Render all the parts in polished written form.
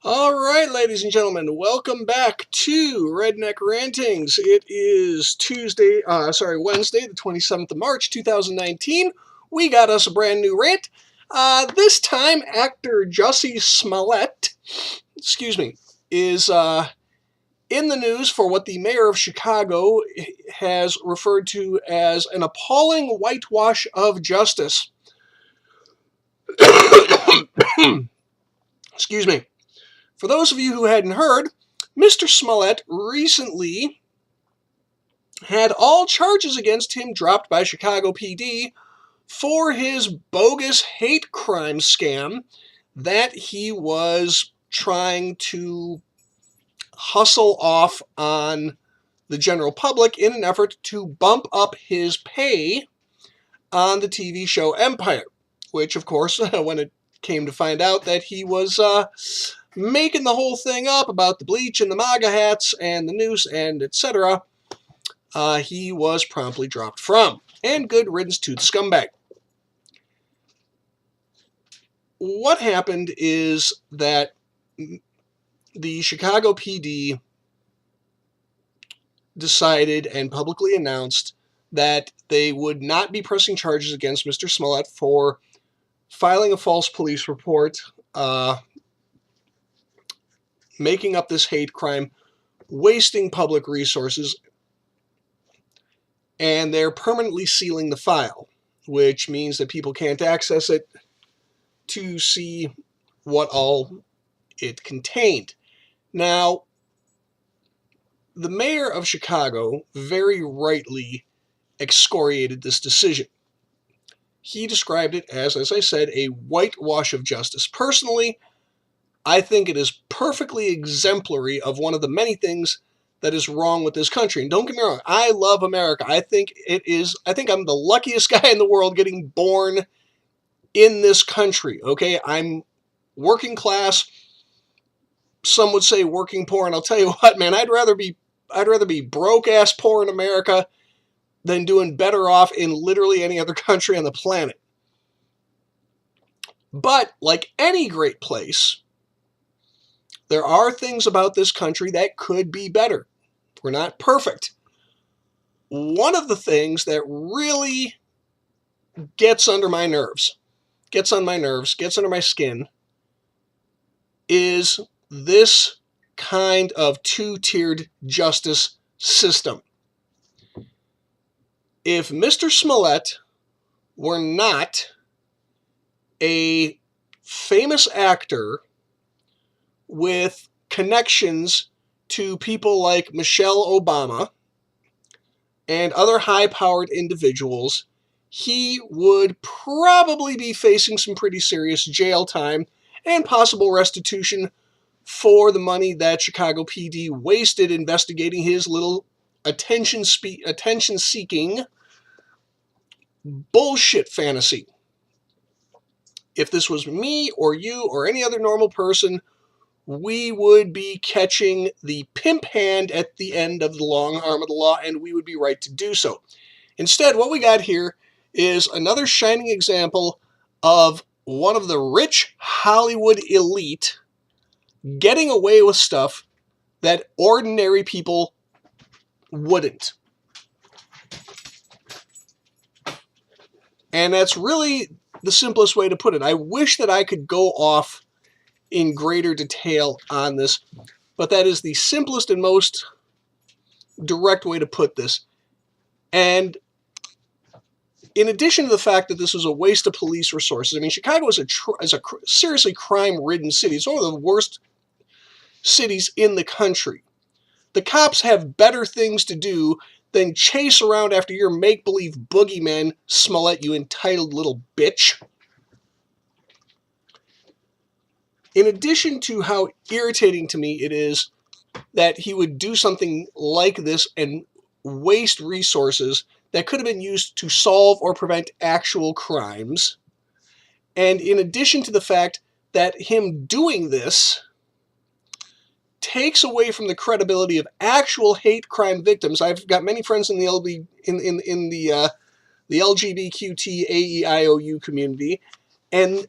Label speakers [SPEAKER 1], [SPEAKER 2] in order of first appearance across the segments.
[SPEAKER 1] All right, ladies and gentlemen, welcome back to Redneck Rantings. It is Wednesday, the 27th of March, 2019. We got us a brand new rant. This time, actor Jussie Smollett, is in the news for what the mayor of Chicago has referred to as an appalling whitewash of justice. Excuse me. For those of you who hadn't heard, Mr. Smollett recently had all charges against him dropped by Chicago PD for his bogus hate crime scam that he was trying to hustle off on the general public in an effort to bump up his pay on the TV show Empire, which, of course, when it came to find out that he was making the whole thing up about the bleach and the MAGA hats and the noose and etc., he was promptly dropped from. And good riddance to the scumbag. What happened is that the Chicago PD decided and publicly announced that they would not be pressing charges against Mr. Smollett for filing a false police report, making up this hate crime, wasting public resources, and they're permanently sealing the file, which means that people can't access it to see what all it contained. Now, the mayor of Chicago very rightly excoriated this decision. He described it as I said, a whitewash of justice. Personally, I think it is perfectly exemplary of one of the many things that is wrong with this country. And don't get me wrong, I love America. I think I'm the luckiest guy in the world getting born in this country. Okay, I'm working class. Some would say working poor, and I'll tell you what, man, I'd rather be broke ass poor in America than doing better off in literally any other country on the planet. But like any great place, there are things about this country that could be better. We're not perfect. One of the things that really gets under my skin, is this kind of two-tiered justice system. If Mr. Smollett were not a famous actor with connections to people like Michelle Obama and other high-powered individuals, he would probably be facing some pretty serious jail time and possible restitution for the money that Chicago PD wasted investigating his little attention-seeking bullshit fantasy. If this was me or you or any other normal person, we would be catching the pimp hand at the end of the long arm of the law, and we would be right to do so. Instead, what we got here is another shining example of one of the rich Hollywood elite getting away with stuff that ordinary people wouldn't. And that's really the simplest way to put it. I wish that I could go off in greater detail on this, but that is the simplest and most direct way to put this. And in addition to the fact that this was a waste of police resources, I mean, Chicago is a seriously crime-ridden city. It's one of the worst cities in the country. The cops have better things to do than chase around after your make-believe boogeyman, Smollett, you entitled little bitch. In addition to how irritating to me it is that he would do something like this and waste resources that could have been used to solve or prevent actual crimes, and in addition to the fact that him doing this takes away from the credibility of actual hate crime victims. I've got many friends in the LGBTQT AEIOU community, and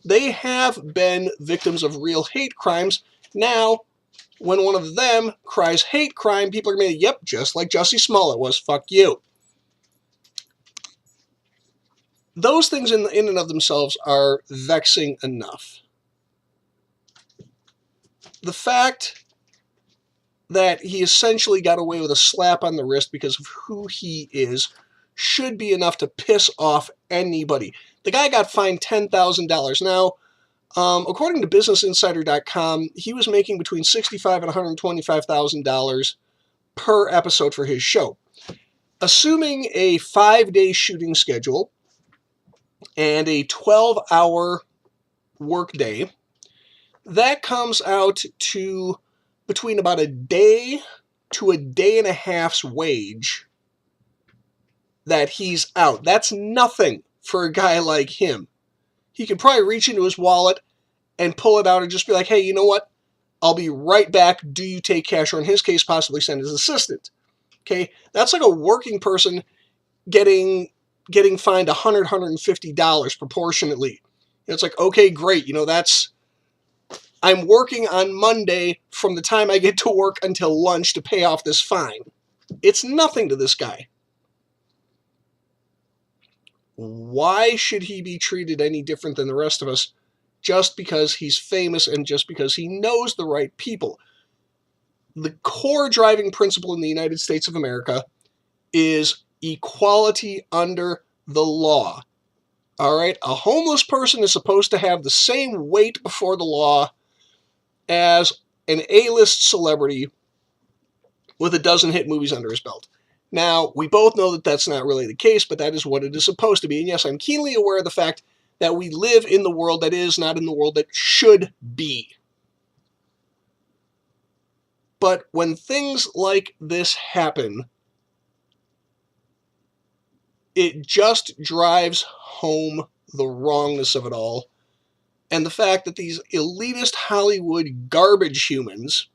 [SPEAKER 1] they have been victims of real hate crimes. Now, when one of them cries hate crime, people are going to be, yep, just like Jussie Smollett was, fuck you. Those things in and of themselves are vexing enough. The fact that he essentially got away with a slap on the wrist because of who he is should be enough to piss off anybody. The guy got fined $10,000. Now, according to BusinessInsider.com, he was making between $65,000 and $125,000 per episode for his show. Assuming a 5-day shooting schedule and a 12-hour workday, that comes out to between about a day to a day and a half's wage that he's out. That's nothing for a guy like him. He could probably reach into his wallet and pull it out and just be like, hey, you know what? I'll be right back. Do you take cash? Or in his case, possibly send his assistant. Okay? That's like a working person getting fined $100, $150 proportionately. And it's like, okay, great. You know, I'm working on Monday from the time I get to work until lunch to pay off this fine. It's nothing to this guy. Why should he be treated any different than the rest of us just because he's famous and just because he knows the right people? The core driving principle in the United States of America is equality under the law. All right? A homeless person is supposed to have the same weight before the law as an A-list celebrity with a dozen hit movies under his belt. Now, we both know that that's not really the case, but that is what it is supposed to be. And yes, I'm keenly aware of the fact that we live in the world that is, not in the world that should be. But when things like this happen, it just drives home the wrongness of it all. And the fact that these elitist Hollywood garbage humans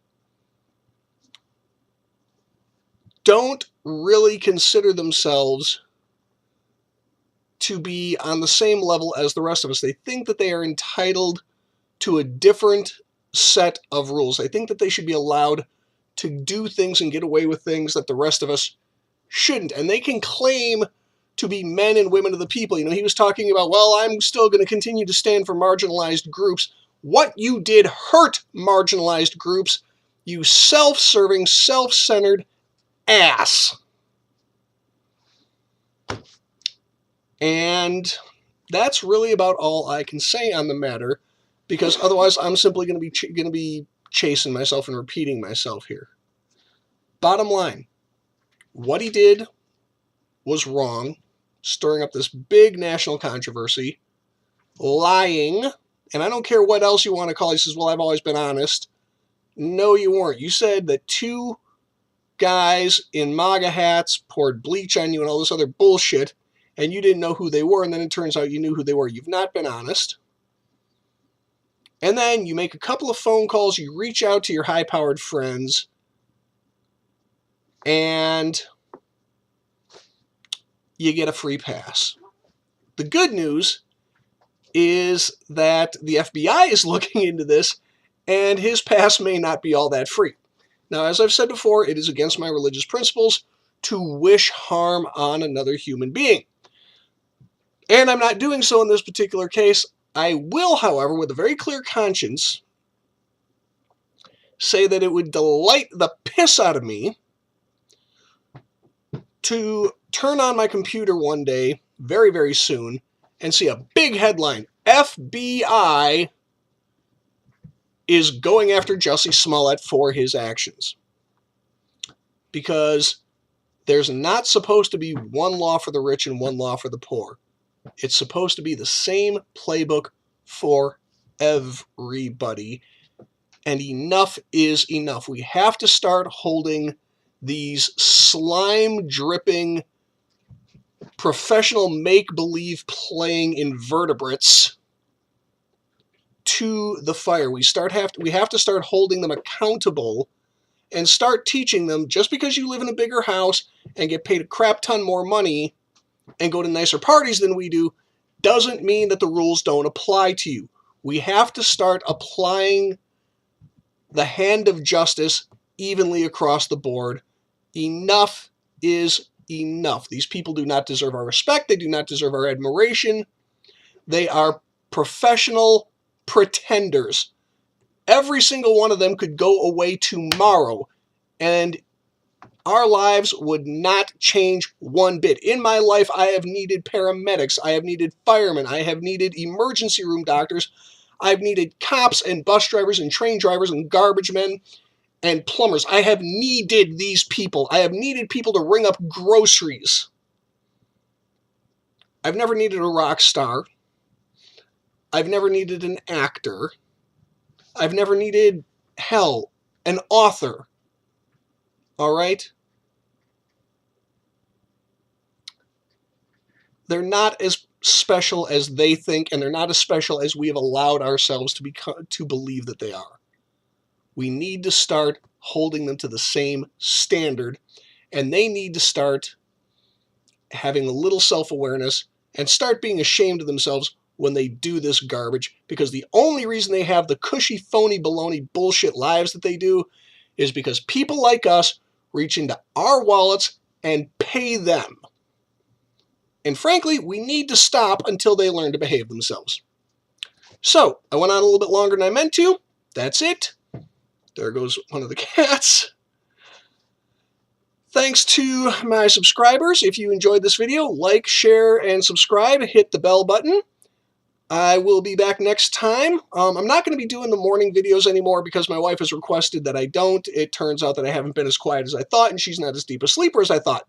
[SPEAKER 1] don't really consider themselves to be on the same level as the rest of us. They think that they are entitled to a different set of rules. They think that they should be allowed to do things and get away with things that the rest of us shouldn't. And they can claim to be men and women of the people. You know, he was talking about, well, I'm still going to continue to stand for marginalized groups. What you did hurt marginalized groups, you self-serving, self-centered ass. And that's really about all I can say on the matter, because otherwise I'm simply going to be chasing myself and repeating myself here. Bottom line, what he did was wrong, stirring up this big national controversy, lying, and I don't care what else you want to call it. He says, well, I've always been honest. No, you weren't. You said that two guys in MAGA hats poured bleach on you and all this other bullshit, and you didn't know who they were, and then it turns out you knew who they were. You've not been honest. And then you make a couple of phone calls, you reach out to your high-powered friends, and you get a free pass. The good news is that the FBI is looking into this, and his pass may not be all that free. Now, as I've said before, it is against my religious principles to wish harm on another human being. And I'm not doing so in this particular case. I will, however, with a very clear conscience, say that it would delight the piss out of me to turn on my computer one day, very, very soon, and see a big headline, FBI is going after Jussie Smollett for his actions. Because there's not supposed to be one law for the rich and one law for the poor. It's supposed to be the same playbook for everybody. And enough is enough. We have to start holding these slime-dripping, professional make-believe playing invertebrates to the fire. We have to start holding them accountable and start teaching them, just because you live in a bigger house and get paid a crap ton more money and go to nicer parties than we do, doesn't mean that the rules don't apply to you. We have to start applying the hand of justice evenly across the board. Enough is enough. These people do not deserve our respect. They do not deserve our admiration. They are professional pretenders. Every single one of them could go away tomorrow, and our lives would not change one bit. In my life, I have needed paramedics. I have needed firemen. I have needed emergency room doctors. I've needed cops and bus drivers and train drivers and garbage men and plumbers. I have needed these people. I have needed people to ring up groceries. I've never needed a rock star. I've never needed an actor. I've never needed, hell, an author. All right? They're not as special as they think, and they're not as special as we have allowed ourselves to believe that they are. We need to start holding them to the same standard, and they need to start having a little self-awareness and start being ashamed of themselves when they do this garbage, because the only reason they have the cushy, phony, baloney, bullshit lives that they do is because people like us reach into our wallets and pay them. And frankly, we need to stop until they learn to behave themselves. So, I went on a little bit longer than I meant to. That's it. There goes one of the cats. Thanks to my subscribers. If you enjoyed this video, like, share, and subscribe. Hit the bell button. I will be back next time. I'm not going to be doing the morning videos anymore because my wife has requested that I don't. It turns out that I haven't been as quiet as I thought, and she's not as deep a sleeper as I thought.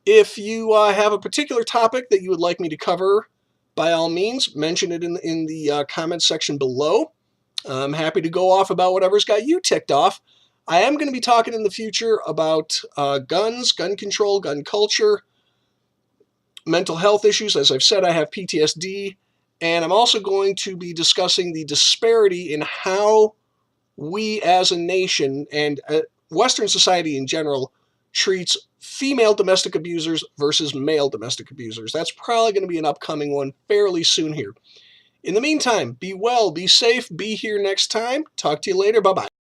[SPEAKER 1] If you have a particular topic that you would like me to cover, by all means, mention it in the comments section below. I'm happy to go off about whatever's got you ticked off. I am going to be talking in the future about guns, gun control, gun culture, mental health issues. As I've said, I have PTSD. And I'm also going to be discussing the disparity in how we as a nation and Western society in general treats female domestic abusers versus male domestic abusers. That's probably going to be an upcoming one fairly soon here. In the meantime, be well, be safe, be here next time. Talk to you later. Bye-bye.